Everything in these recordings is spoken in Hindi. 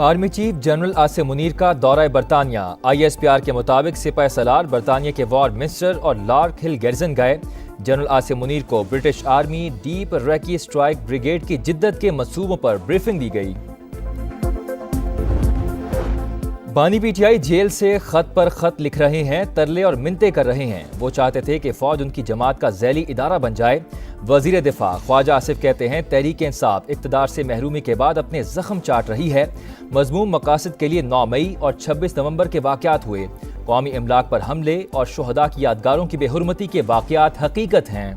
Army chief general Asim Munir का दौरा बरतानिया। ISPR के मुताबिक सिपाही सलार बरतानिया के वॉर मिनिस्टर और लार्क हिल गैरिसन गए। जनरल आसिम मुनीर को British army deep recce strike brigade की जिद्दत के मंसूबों पर ब्रीफिंग दी गई। बानी PTI जेल से खत पर खत लिख रहे हैं, तरले और मिन्नतें कर रहे हैं। वो चाहते थे कि फौज उनकी जमात का झैली इदारा बन जाए। वजीर दिफा ख्वाजा आसिफ कहते हैं, तहरीक इंसाफ इक़्तिदार से महरूमी के बाद अपने जख्म चाट रही है। मज़मूम मकासद के लिए 9 मई और 26 नवंबर के वाक़यात हुए। कौमी इमलाक पर हमले और शुहदा की यादगारों की बेहुरमती के वाक़यात हकीकत हैं।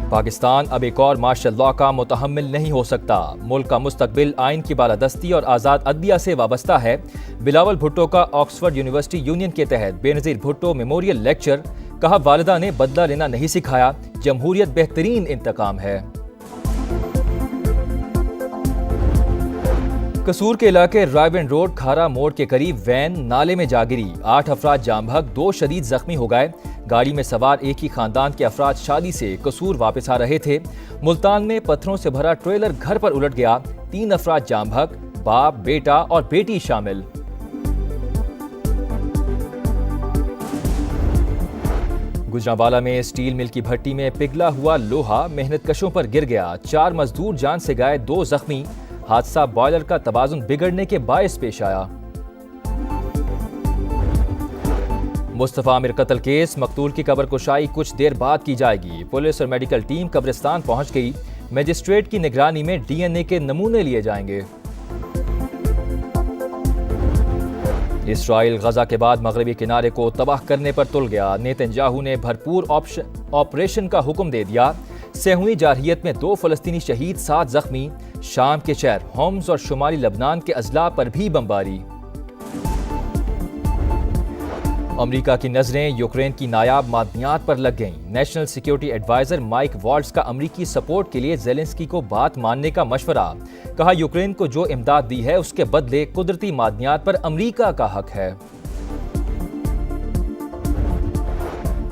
पाकिस्तान अब एक और मार्शल लॉ का मुतहम्मिल नहीं हो सकता। मुल्क का मुस्तकबिल आइन की बालादस्ती और आज़ाद अदलिया से वाबस्ता है। बिलावल भुट्टो का ऑक्सफोर्ड यूनिवर्सिटी यूनियन के तहत बेनज़ीर भुट्टो मेमोरियल लेक्चर। कहा, वालिदा ने बदला लेना नहीं सिखाया, जमहूरियत बेहतरीन इंतकाम है। कसूर के इलाके रायविंड रोड खारा मोड़ के करीब वैन नाले में जा गिरी। 8 अफराद जाम बहक, 2 शदीद जख्मी हो गए। गाड़ी में सवार एक ही खानदान के अफराद शादी से कसूर वापस आ रहे थे। मुल्तान में पत्थरों से भरा ट्रेलर घर पर उलट गया। 3 अफराद जाम बहक, बाप, बेटा और बेटी शामिल। गुजरांवाला में स्टील मिल की भट्टी में पिघला हुआ लोहा मेहनत कशों पर गिर गया। 4 मजदूर जान से गए, 2 जख्मी। हादसा बॉयलर का तवाजुन बिगड़ने के बायस पेश आया। मुस्तफा आमिर कत्ल केस, मकतूल की कब्र कुशाई कुछ देर बाद की जाएगी। पुलिस और मेडिकल टीम कब्रिस्तान पहुंच गई। मजिस्ट्रेट की निगरानी में DNA के नमूने लिए जाएंगे। इसराइल गजा के बाद मगरबी किनारे को तबाह करने पर तुल गया। नेतन्याहू ने भरपूर ऑपरेशन का हुक्म दे दिया। सेहूनी जारहियत में 2 फलस्तीनी शहीद, 7 जख्मी। शाम के शहर होम्स और शुमाली लबनान के अजला पर भी बमबारी। अमेरिका की नजरें यूक्रेन की नायाब मादनियात पर लग गईं। National security adviser Mike Waltz का अमेरिकी सपोर्ट के लिए ज़ेलेंस्की को बात मानने का मशवरा। कहा, यूक्रेन को जो इमदाद दी है उसके बदले कुदरती मादनियात पर अमेरिका का हक है।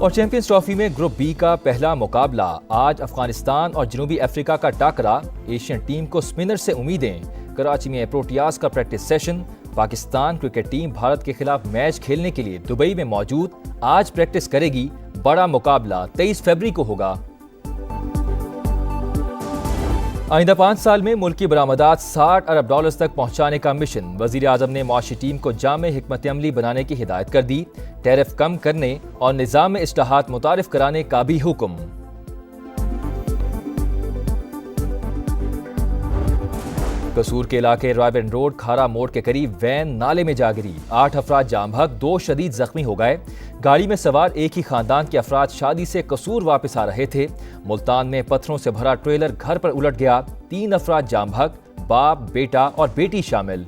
और चैंपियंस ट्रॉफी में ग्रुप बी का पहला मुकाबला आज। अफगानिस्तान और जनूबी अफ्रीका का टाकरा। एशियन टीम को स्पिनर से उम्मीदें। कराची में प्रोटियाज का practice session. Pakistan cricket team Bharat के खिलाफ मैच खेलने के लिए दुबई में मौजूद। आज प्रैक्टिस करेगी। बड़ा मुकाबला 23 फरवरी को होगा। आइंदा 5 साल में मुल्क की बरामदात $60 अरब तक पहुंचाने का मिशन। वजीर आजम ने मुआशी टीम को जामे हिकमत अमली बनाने की हिदायत कर दी। टैरिफ कम करने और निज़ाम में इस्लाहात मुतारिफ कराने का भी हुक्म। कसूर के इलाके रायविंड रोड खारा मोड़ के करीब वैन नाले में जा गिरी। 8 अफराद जाम बहक, 2 शदीद जख्मी हो गए। गाड़ी में सवार एक ही खानदान के अफराद शादी से कसूर वापस आ रहे थे। मुल्तान में पत्थरों से भरा ट्रेलर घर पर उलट गया। 3 अफराद जाम बहक, बाप, बेटा और बेटी शामिल।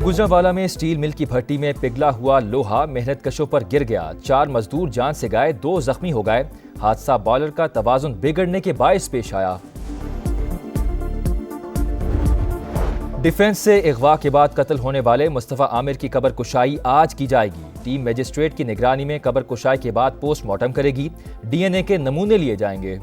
गुजरांवाला में स्टील मिल की भट्टी में पिघला हुआ लोहा मेहनत कशों पर गिर गया। 4 मजदूर जान से गए, 2 जख्मी हो गए। हादसा बॉयलर का तवाजुन बिगड़ने के बायस पेश आया। डिफेंस से अगवा के बाद कत्ल होने वाले मुस्तफा आमिर की कब्र कुशाई आज की जाएगी। टीम मजिस्ट्रेट की निगरानी में कब्र कुशाई के बाद पोस्टमार्टम करेगी। DNA के नमूने लिए जाएंगे।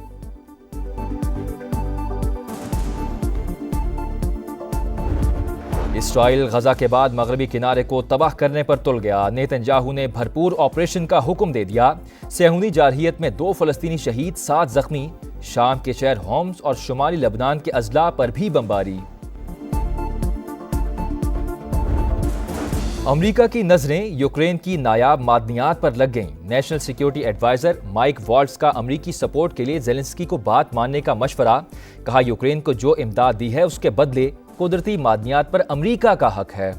इसराइल गजा के बाद मगरबी किनारे को तबाह करने पर तुल गया। नेतन्याहू ने भरपूर ऑपरेशन का हुक्म दे दिया। सेहूनी जारहियत में 2 फलस्तीनी शहीद, 7 जख्मी। शाम के शहर होम्स और शुमाली लबनान के अजला पर भी बमबारी। अमेरिका की नजरें यूक्रेन की नायाब मादनियात पर लग गईं। National security adviser Mike Waltz का अमेरिकी सपोर्ट के लिए ज़ेलेंस्की को बात मानने का मशवरा। कहा, यूक्रेन को जो इमदाद दी है उसके बदले कुदरती मादनियात पर अमेरिका का हक है।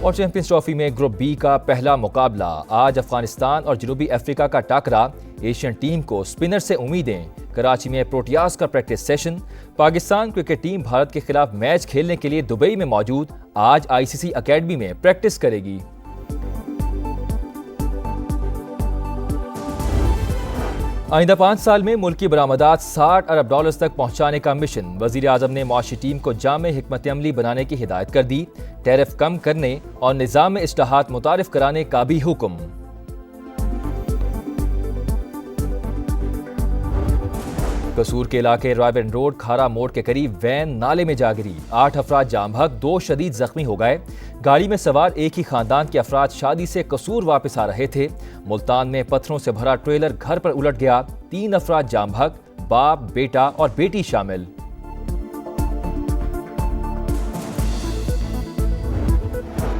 और चैंपियंस ट्रॉफी में ग्रुप बी का पहला मुकाबला आज। अफगानिस्तान और जनूबी अफ्रीका का टाकरा। एशियन टीम को स्पिनर से उम्मीदें। कराची में प्रोटियाज का practice session. Pakistan cricket team Bharat के खिलाफ मैच खेलने के लिए दुबई में मौजूद। आज ICC अकेडमी में प्रैक्टिस करेगी। आइंदा 5 साल में मुल्क की बरामदात $60 अरब तक पहुंचाने का मिशन। वजीर आजम ने मुआशी टीम को जामे हिकमत अमली बनाने की हिदायत कर दी। टैरिफ कम करने और निज़ाम में इस्लाहात मुतारिफ कराने का भी हुक्म। कसूर के इलाके रॉयबेन रोड खारा मोड़ के करीब वैन नाले में जा गिरी। 8 अफराद जाम बहक, 2 शदीद जख्मी हो गए। गाड़ी में सवार एक ही खानदान के अफराद शादी से कसूर वापस आ रहे थे। मुल्तान में पत्थरों से भरा ट्रेलर घर पर उलट गया। 3 अफराद जाम बहक, बाप, बेटा और बेटी शामिल।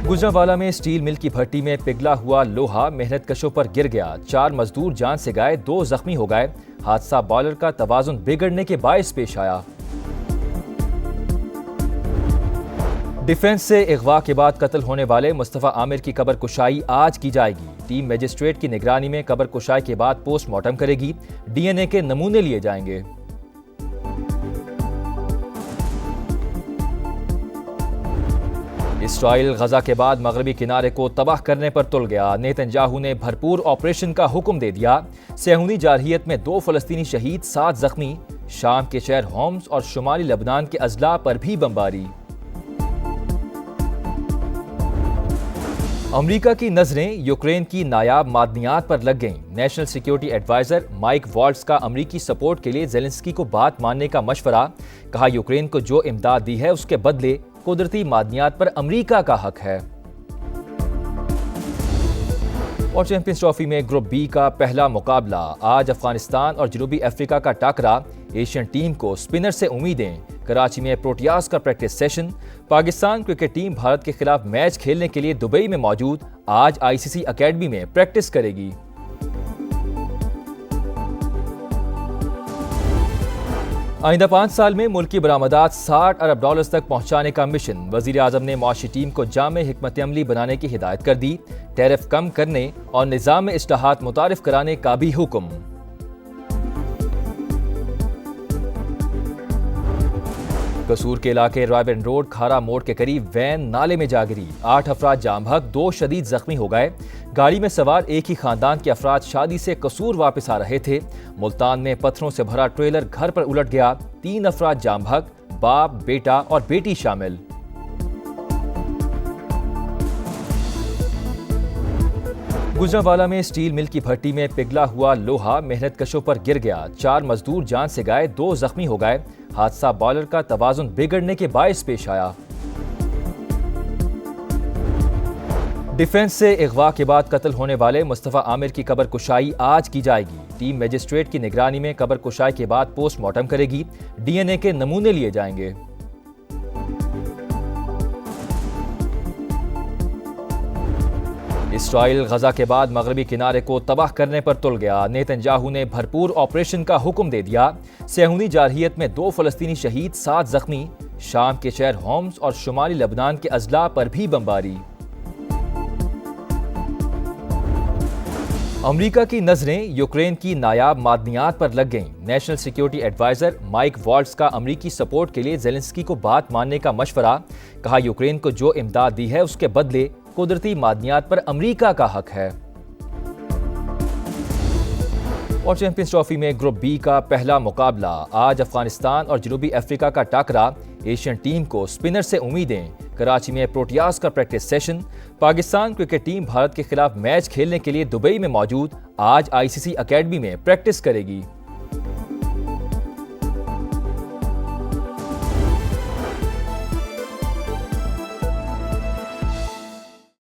गुजरांवाला में स्टील मिल की भट्टी में पिघला हुआ लोहा मेहनत कशों पर गिर गया। 4 मजदूर जान से गए, 2 जख्मी हो गए। हादसा बॉयलर का तवाजुन बिगड़ने के बायस पेश आया। डिफेंस से अगवा के बाद कत्ल होने वाले मुस्तफा आमिर की कब्र कुशाई आज की जाएगी। टीम मजिस्ट्रेट की निगरानी में कब्र कुशाई के बाद पोस्टमार्टम करेगी। डीएनए के नमूने लिए जाएंगे। इसराइल गजा के बाद मगरबी किनारे को तबाह करने पर तुल गया। नेतन्याहू ने भरपूर ऑपरेशन का हुक्म दे दिया। सेहूनी जारहियत में 2 फलस्तीनी शहीद, 7 जख्मी। शाम के शहर होम्स और शुमाली लबनान के अजला पर भी बमबारी। अमेरिका की नजरें यूक्रेन की नायाब मादनियात पर लग गईं। National security adviser Mike Waltz का अमेरिकी सपोर्ट के लिए जेलेंस्की को बात मानने का मशवरा। कहा, यूक्रेन को जो इमदाद दी है उसके बदले कुदरती मादनियात पर अमेरिका का हक है। और चैंपियंस ट्रॉफी में ग्रुप बी का पहला मुकाबला आज अफगानिस्तान और जनूबी अफ्रीका का टाकरा। एशियन टीम को स्पिनर से उम्मीदें। कराची में प्रोटियाज का practice session. Pakistan cricket team Bharat के खिलाफ मैच खेलने के लिए दुबई में मौजूद। आज आईसीसी अकेडमी में प्रैक्टिस करेगी। आइंदा 5 साल में मुल्क की बरामदात $60 अरब तक पहुंचाने का मिशन। वजीर आजम ने मुआशी टीम को जामे हिकमत अमली बनाने की हिदायत कर दी। टैरिफ कम करने और निज़ाम में इस्लाहात मुतारिफ कराने का भी हुक्म। कसूर के इलाके रॉयबेन रोड खारा मोड़ के करीब वैन नाले में जा गिरी। 8 अफराद जाम बहक, 2 शदीद जख्मी हो गए। गाड़ी में सवार एक ही खानदान के अफराद शादी से कसूर वापस आ रहे थे। मुल्तान में पत्थरों से भरा ट्रेलर घर पर उलट गया। 3 अफराद जाम बहक, बाप, बेटा और बेटी शामिल। गुजरांवाला में स्टील मिल की भट्टी में पिघला हुआ लोहा मेहनत कशों पर गिर गया। 4 मजदूर जान से गए, 2 जख्मी हो गए। हादसा बॉयलर का तवाजुन बिगड़ने के बायस पेश आया। डिफेंस से अगवा के बाद कत्ल होने वाले मुस्तफा आमिर की कब्र कुशाई आज की जाएगी। टीम मजिस्ट्रेट की निगरानी में कब्र कुशाई के बाद पोस्टमार्टम करेगी। डीएनए के नमूने लिए जाएंगे। इसराइल गजा के बाद मगरबी किनारे को तबाह करने पर तुल गया। नेतन्याहू ने भरपूर ऑपरेशन का हुक्म दे दिया। सेहूनी जारहियत में 2 फलस्तीनी शहीद, 7 जख्मी। शाम के शहर होम्स और शुमाली लबनान के अजला पर भी बमबारी। अमेरिका की नजरें यूक्रेन की नायाब मादनियात पर लग गईं। National security adviser Mike Waltz का अमेरिकी सपोर्ट के लिए जेलेंस्की को बात मानने का मशवरा। कहा, यूक्रेन को जो इमदाद दी है उसके बदले कुदरती मादनियात पर अमेरिका का हक है। और चैंपियंस ट्रॉफी में ग्रुप बी का पहला मुकाबला आज अफगानिस्तान और जनूबी अफ्रीका का टाकरा। एशियन टीम को स्पिनर से उम्मीदें। कराची में प्रोटियाज का practice session. Pakistan cricket team Bharat के खिलाफ मैच खेलने के लिए दुबई में मौजूद। आज आईसीसी अकेडमी में प्रैक्टिस करेगी।